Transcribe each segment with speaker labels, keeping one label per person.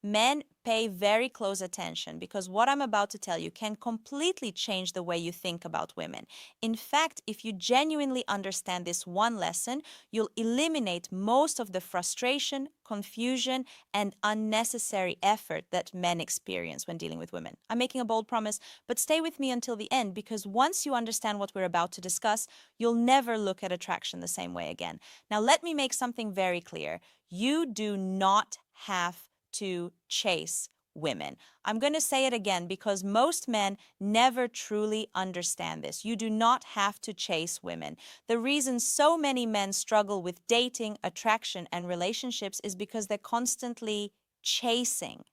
Speaker 1: Men, pay very close attention because what I'm about to tell you can completely change the way you think about women. In fact, if you genuinely understand this one lesson, you'll eliminate most of the frustration, confusion, and unnecessary effort that men experience when dealing with women. I'm making a bold promise, but stay with me until the end because once you understand what we're about to discuss, you'll never look at attraction the same way again. Now, let me make something very clear. You do not have to chase women. I'm going to say it again because most men never truly understand this. You do not have to chase women. The reason so many men struggle with dating, attraction, and relationships is because they're constantly chasing.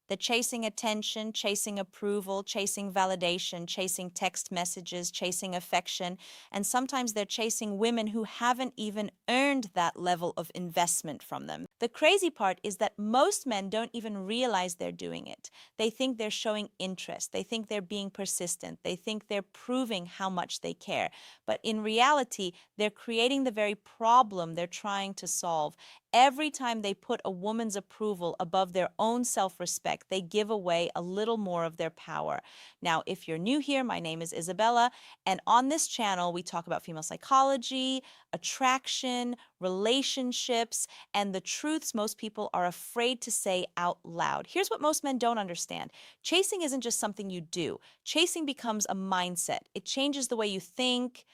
Speaker 1: They're chasing attention, chasing approval, chasing validation, chasing text messages, chasing affection, and sometimes they're chasing women who haven't even earned that level of investment from them. The crazy part is that most men don't even realize they're doing it. They think they're showing interest. They think they're being persistent. They think they're proving how much they care. But in reality, they're creating the very problem they're trying to solve. Every time they put a woman's approval above their own self-respect, they give away a little more of their power. Now, if you're new here, my name is Isabella, and on this channel, we talk about female psychology, attraction, relationships, and the truths most people are afraid to say out loud. Here's what most men don't understand. Chasing isn't just something you do. Chasing becomes a mindset. It changes the way you think,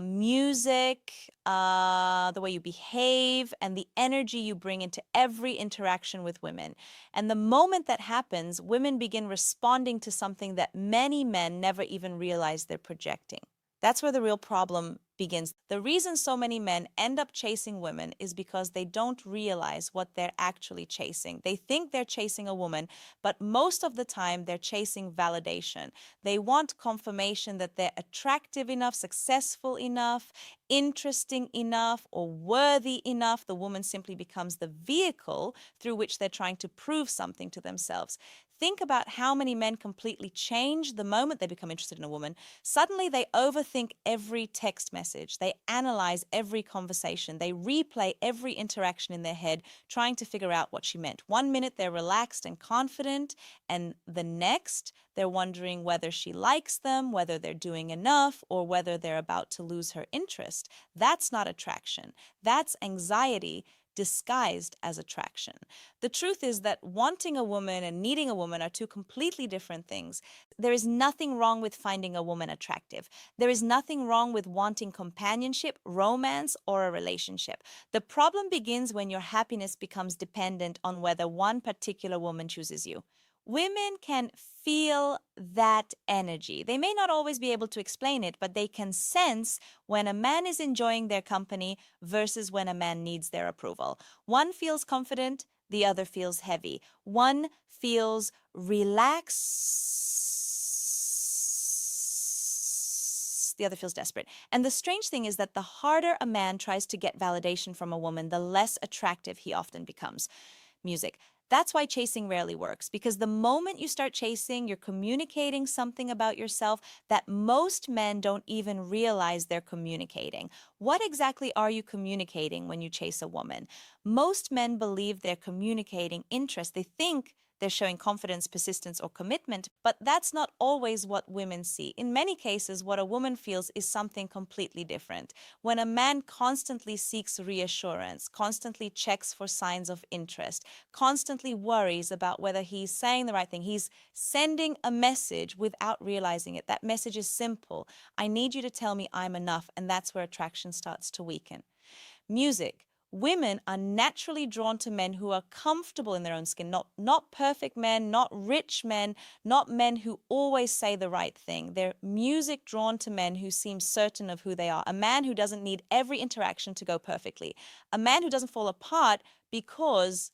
Speaker 1: music, the way you behave, and the energy you bring into every interaction with women. And the moment that happens, women begin responding to something that many men never even realize they're projecting. That's where the real problem begins. The reason so many men end up chasing women is because they don't realize what they're actually chasing. They think they're chasing a woman, but most of the time they're chasing validation. They want confirmation that they're attractive enough, successful enough, interesting enough, or worthy enough. The woman simply becomes the vehicle through which they're trying to prove something to themselves. Think about how many men completely change the moment they become interested in a woman. Suddenly they overthink every text message. They analyze every conversation. They replay every interaction in their head, trying to figure out what she meant. One minute they're relaxed and confident, and the next they're wondering whether she likes them, whether they're doing enough, or whether they're about to lose her interest. That's not attraction. That's anxiety disguised as attraction. The truth is that wanting a woman and needing a woman are two completely different things. There is nothing wrong with finding a woman attractive. There is nothing wrong with wanting companionship, romance, or a relationship. The problem begins when your happiness becomes dependent on whether one particular woman chooses you. Women can feel that energy. They may not always be able to explain it, but they can sense when a man is enjoying their company versus when a man needs their approval. One feels confident, the other feels heavy. One feels relaxed, the other feels desperate. And the strange thing is that the harder a man tries to get validation from a woman, the less attractive he often becomes. Music. That's why chasing rarely works, because the moment you start chasing, you're communicating something about yourself that most men don't even realize they're communicating. What exactly are you communicating when you chase a woman? Most men believe they're communicating interest. They think they're showing confidence, persistence, or commitment, but that's not always what women see. In many cases, what a woman feels is something completely different. When a man constantly seeks reassurance, constantly checks for signs of interest, constantly worries about whether he's saying the right thing, he's sending a message without realizing it. That message is simple. I need you to tell me I'm enough, and that's where attraction starts to weaken. Music. Women are naturally drawn to men who are comfortable in their own skin, not perfect men, not rich men, not men who always say the right thing. They're music drawn to men who seem certain of who they are. A man who doesn't need every interaction to go perfectly. A man who doesn't fall apart because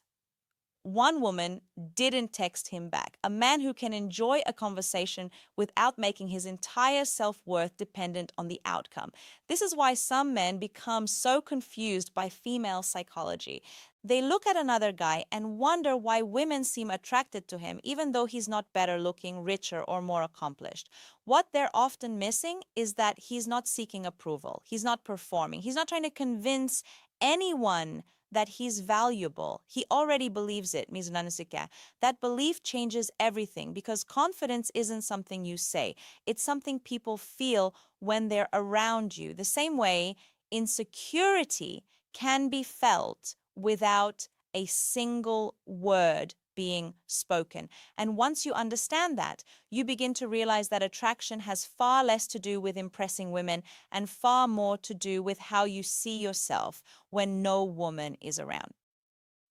Speaker 1: one woman didn't text him back. A man who can enjoy a conversation without making his entire self-worth dependent on the outcome. This is why some men become so confused by female psychology. They look at another guy and wonder why women seem attracted to him, even though he's not better looking, richer, or more accomplished. What they're often missing is that he's not seeking approval. He's not performing. He's not trying to convince anyone that he's valuable. He already believes it, mizunanusika. That belief changes everything because confidence isn't something you say. It's something people feel when they're around you. The same way insecurity can be felt without a single word being spoken. And once you understand that, you begin to realize that attraction has far less to do with impressing women and far more to do with how you see yourself when no woman is around.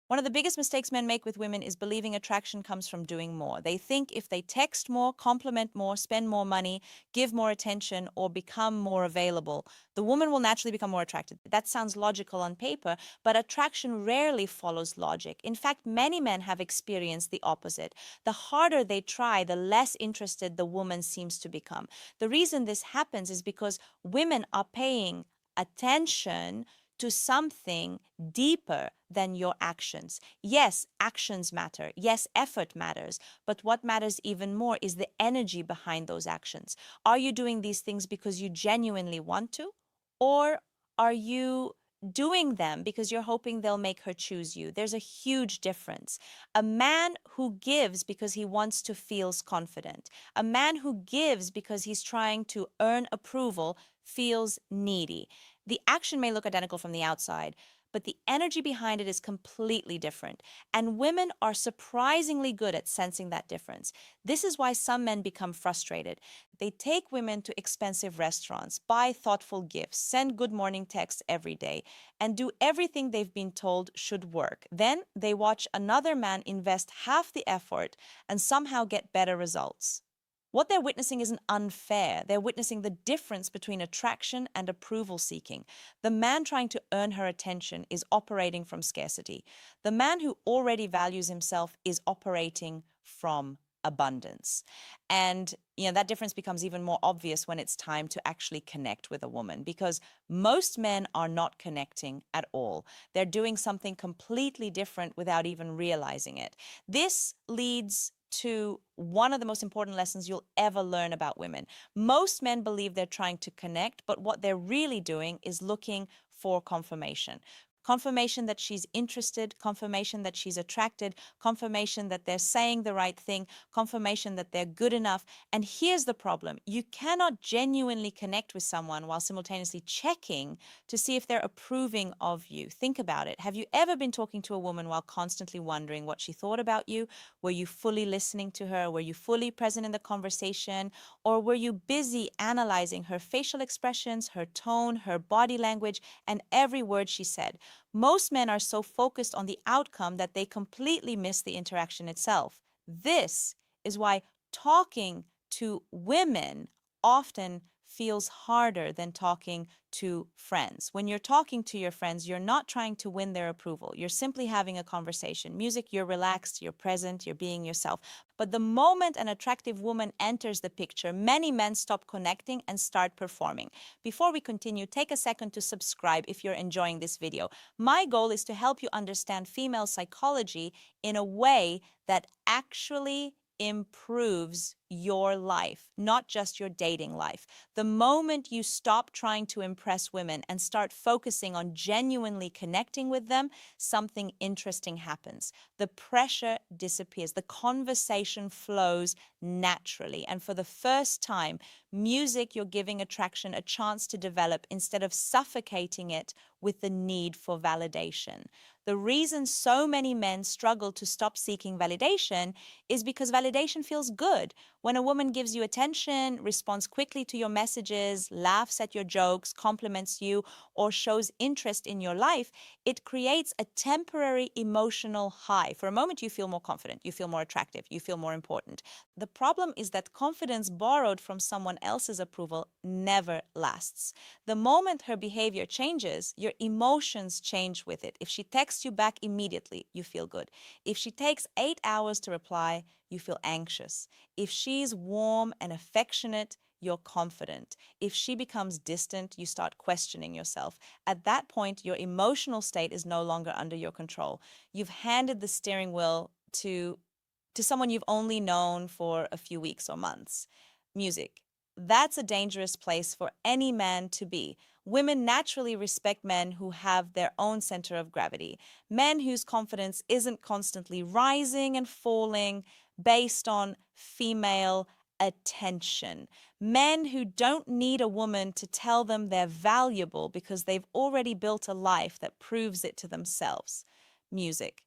Speaker 1: One of the biggest mistakes men make with women is believing attraction comes from doing more. They think if they text more, compliment more, spend more money, give more attention, or become more available, the woman will naturally become more attracted. That sounds logical on paper, but attraction rarely follows logic. In fact, many men have experienced the opposite. The harder they try, the less interested the woman seems to become. The reason this happens is because women are paying attention to something deeper than your actions. Yes, actions matter. Yes, effort matters. But what matters even more is the energy behind those actions. Are you doing these things because you genuinely want to? Or are you doing them because you're hoping they'll make her choose you? There's a huge difference. A man who gives because he wants to feels confident. A man who gives because he's trying to earn approval feels needy. The action may look identical from the outside, but the energy behind it is completely different. And women are surprisingly good at sensing that difference. This is why some men become frustrated. They take women to expensive restaurants, buy thoughtful gifts, send good morning texts every day, and do everything they've been told should work. Then they watch another man invest half the effort and somehow get better results. What they're witnessing isn't unfair. They're witnessing the difference between attraction and approval seeking. The man trying to earn her attention is operating from scarcity. The man who already values himself is operating from abundance. And that difference becomes even more obvious when it's time to actually connect with a woman because most men are not connecting at all. They're doing something completely different without even realizing it. This leads to one of the most important lessons you'll ever learn about women. Most men believe they're trying to connect, but what they're really doing is looking for confirmation. Confirmation that she's interested, confirmation that she's attracted, confirmation that they're saying the right thing, confirmation that they're good enough. And here's the problem. You cannot genuinely connect with someone while simultaneously checking to see if they're approving of you. Think about it. Have you ever been talking to a woman while constantly wondering what she thought about you? Were you fully listening to her? Were you fully present in the conversation? Or were you busy analyzing her facial expressions, her tone, her body language, and every word she said? Most men are so focused on the outcome that they completely miss the interaction itself. This is why talking to women often feels harder than talking to friends. When you're talking to your friends, you're not trying to win their approval. You're simply having a conversation. Music, you're relaxed, you're present, you're being yourself. But the moment an attractive woman enters the picture, many men stop connecting and start performing. Before we continue, take a second to subscribe if you're enjoying this video. My goal is to help you understand female psychology in a way that actually improves your life, not just your dating life. The moment you stop trying to impress women and start focusing on genuinely connecting with them, something interesting happens. The pressure disappears. The conversation flows naturally. And for the first time, music, you're giving attraction a chance to develop instead of suffocating it with the need for validation. The reason so many men struggle to stop seeking validation is because validation feels good. When a woman gives you attention, responds quickly to your messages, laughs at your jokes, compliments you, or shows interest in your life, it creates a temporary emotional high. For a moment, you feel more confident, you feel more attractive, you feel more important. The problem is that confidence borrowed from someone else's approval never lasts. The moment her behavior changes, your emotions change with it. If she texts you back immediately, you feel good. If she takes 8 hours to reply, you feel anxious. If she's warm and affectionate, you're confident. If she becomes distant, you start questioning yourself. At that point, your emotional state is no longer under your control. You've handed the steering wheel to someone you've only known for a few weeks or months. Music. That's a dangerous place for any man to be. Women naturally respect men who have their own center of gravity, men whose confidence isn't constantly rising and falling based on female attention. Men who don't need a woman to tell them they're valuable because they've already built a life that proves it to themselves. Music.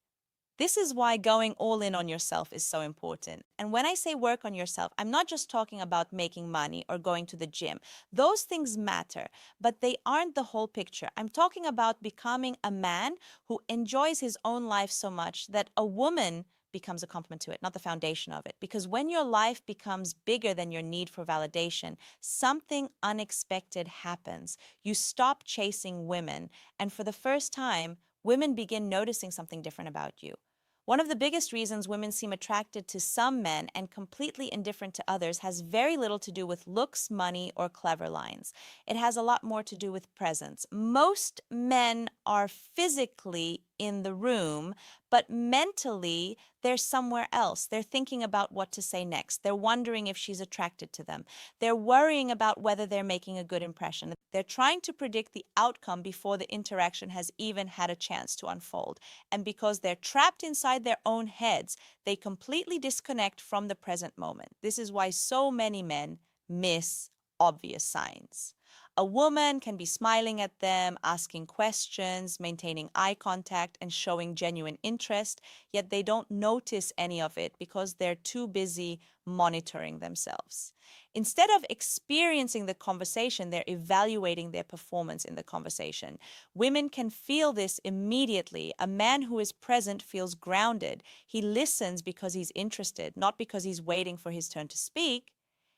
Speaker 1: This is why going all in on yourself is so important. And when I say work on yourself, I'm not just talking about making money or going to the gym. Those things matter, but they aren't the whole picture. I'm talking about becoming a man who enjoys his own life so much that a woman becomes a complement to it, not the foundation of it. Because when your life becomes bigger than your need for validation, something unexpected happens. You stop chasing women, and for the first time, women begin noticing something different about you. One of the biggest reasons women seem attracted to some men and completely indifferent to others has very little to do with looks, money, or clever lines. It has a lot more to do with presence. Most men are physically in the room, but mentally they're somewhere else. They're thinking about what to say next. They're wondering if she's attracted to them. They're worrying about whether they're making a good impression. They're trying to predict the outcome before the interaction has even had a chance to unfold. And because they're trapped inside their own heads, they completely disconnect from the present moment. This is why so many men miss obvious signs. A woman can be smiling at them, asking questions, maintaining eye contact, and showing genuine interest, yet they don't notice any of it because they're too busy monitoring themselves. Instead of experiencing the conversation, they're evaluating their performance in the conversation. Women can feel this immediately. A man who is present feels grounded. He listens because he's interested, not because he's waiting for his turn to speak.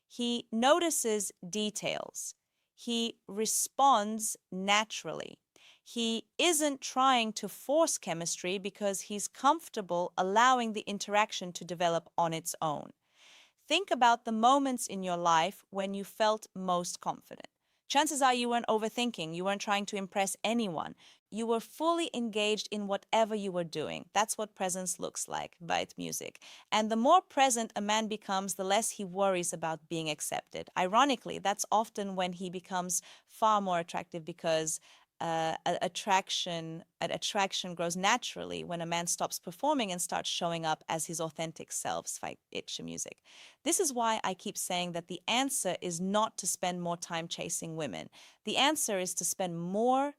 Speaker 1: He notices details. He responds naturally. He isn't trying to force chemistry because he's comfortable allowing the interaction to develop on its own. Think about the moments in your life when you felt most confident. Chances are you weren't overthinking, you weren't trying to impress anyone. You were fully engaged in whatever you were doing. That's what presence looks like, right? Music. And the more present a man becomes, the less he worries about being accepted. Ironically, that's often when he becomes far more attractive because attraction grows naturally when a man stops performing and starts showing up as his authentic self, like itch music. This is why I keep saying that the answer is not to spend more time chasing women. The answer is to spend more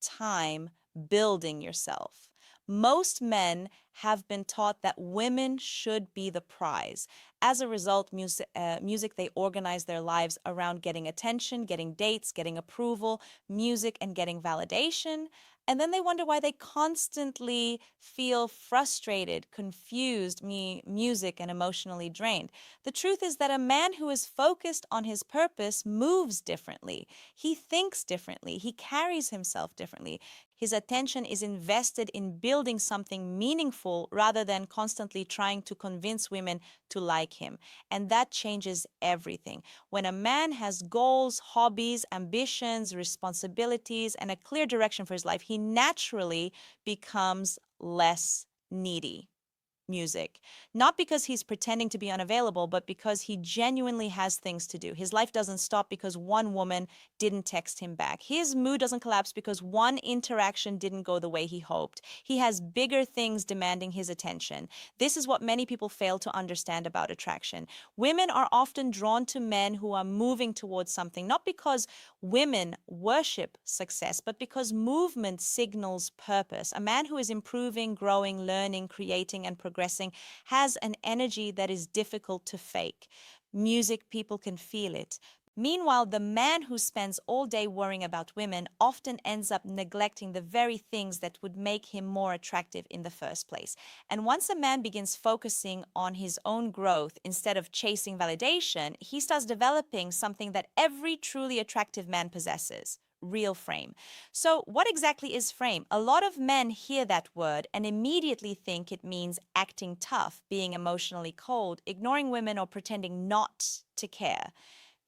Speaker 1: time building yourself. Most men have been taught that women should be the prize. As a result, music, they organize their lives around getting attention, getting dates, getting approval, music, and getting validation. And then they wonder why they constantly feel frustrated, confused, music, and emotionally drained. The truth is that a man who is focused on his purpose moves differently. He thinks differently. He carries himself differently. His attention is invested in building something meaningful rather than constantly trying to convince women to like him. And that changes everything. When a man has goals, hobbies, ambitions, responsibilities, and a clear direction for his life, he naturally becomes less needy. Music. Not because he's pretending to be unavailable, but because he genuinely has things to do. His life doesn't stop because one woman didn't text him back. His mood doesn't collapse because one interaction didn't go the way he hoped. He has bigger things demanding his attention. This is what many people fail to understand about attraction. Women are often drawn to men who are moving towards something, not because women worship success, but because movement signals purpose. A man who is improving, growing, learning, creating, and progressing has an energy that is difficult to fake. Music, people can feel it. Meanwhile, the man who spends all day worrying about women often ends up neglecting the very things that would make him more attractive in the first place. And once a man begins focusing on his own growth instead of chasing validation, he starts developing something that every truly attractive man possesses: real frame. So, what exactly is frame? A lot of men hear that word and immediately think it means acting tough, being emotionally cold, ignoring women, or pretending not to care.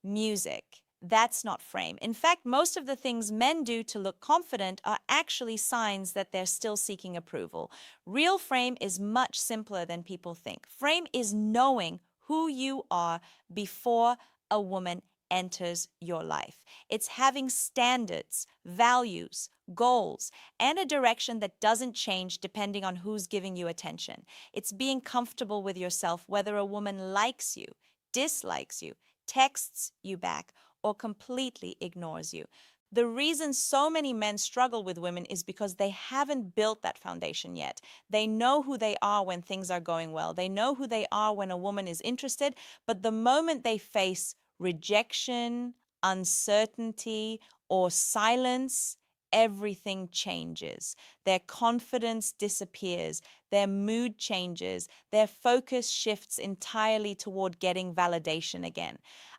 Speaker 1: Music. That's not frame. In fact, most of the things men do to look confident are actually signs that they're still seeking approval. Real frame is much simpler than people think. Frame is knowing who you are before a woman enters your life. It's having standards, values, goals, and a direction that doesn't change depending on who's giving you attention. It's being comfortable with yourself whether a woman likes you, dislikes you, texts you back, or completely ignores you. The reason so many men struggle with women is because they haven't built that foundation yet. They know who they are when things are going well. They know who they are when a woman is interested, but the moment they face rejection, uncertainty, or silence, everything changes. Their confidence disappears, their mood changes, their focus shifts entirely toward getting validation again.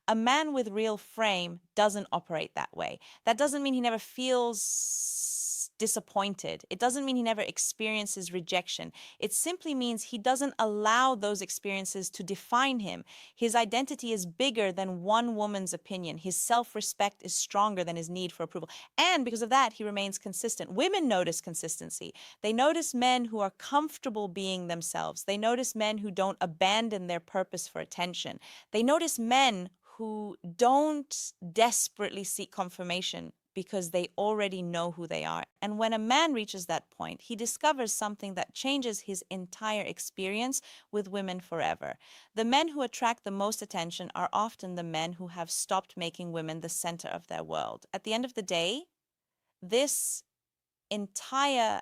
Speaker 1: A man with real frame doesn't operate that way. That doesn't mean he never feels disappointed. It doesn't mean he never experiences rejection. It simply means he doesn't allow those experiences to define him. His identity is bigger than one woman's opinion. His self-respect is stronger than his need for approval. And because of that, he remains consistent. Women notice consistency. They notice men who are comfortable being themselves. They notice men who don't abandon their purpose for attention. They notice men who don't desperately seek confirmation because they already know who they are. And when a man reaches that point, he discovers something that changes his entire experience with women forever. The men who attract the most attention are often the men who have stopped making women the center of their world. At the end of the day, this entire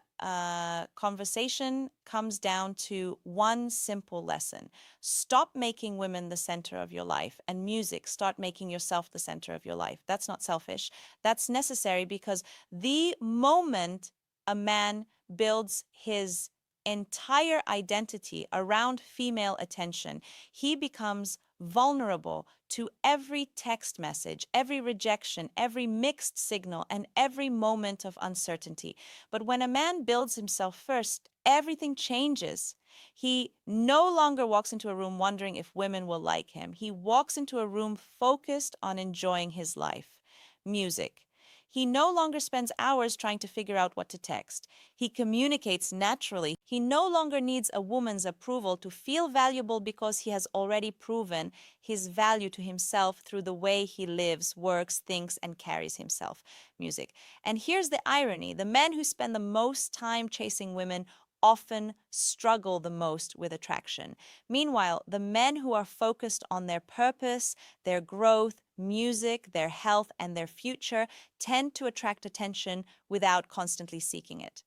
Speaker 1: conversation comes down to one simple lesson. Stop making women the center of your life, and music, start making yourself the center of your life. That's not selfish. That's necessary because the moment a man builds his entire identity around female attention, he becomes vulnerable to every text message, every rejection, every mixed signal, and every moment of uncertainty. But when a man builds himself first, everything changes. He no longer walks into a room wondering if women will like him. He walks into a room focused on enjoying his life. Music. He no longer spends hours trying to figure out what to text. He communicates naturally. He no longer needs a woman's approval to feel valuable because he has already proven his value to himself through the way he lives, works, thinks, and carries himself. Music. And here's the irony. The men who spend the most time chasing women often struggle the most with attraction. Meanwhile, the men who are focused on their purpose, their growth, music, their health, and their future tend to attract attention without constantly seeking it.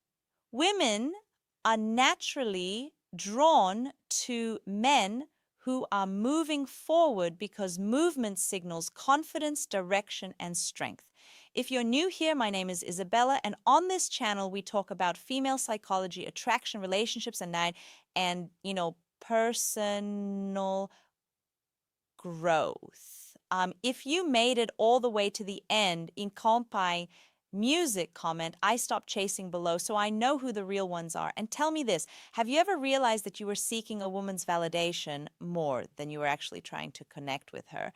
Speaker 1: Women are naturally drawn to men who are moving forward because movement signals confidence, direction, and strength. If you're new here, my name is Isabella, and on this channel we talk about female psychology, attraction, relationships, and personal growth. If you made it all the way to the end in Kompai music comment, I stopped chasing below, so I know who the real ones are. And tell me this, have you ever realized that you were seeking a woman's validation more than you were actually trying to connect with her?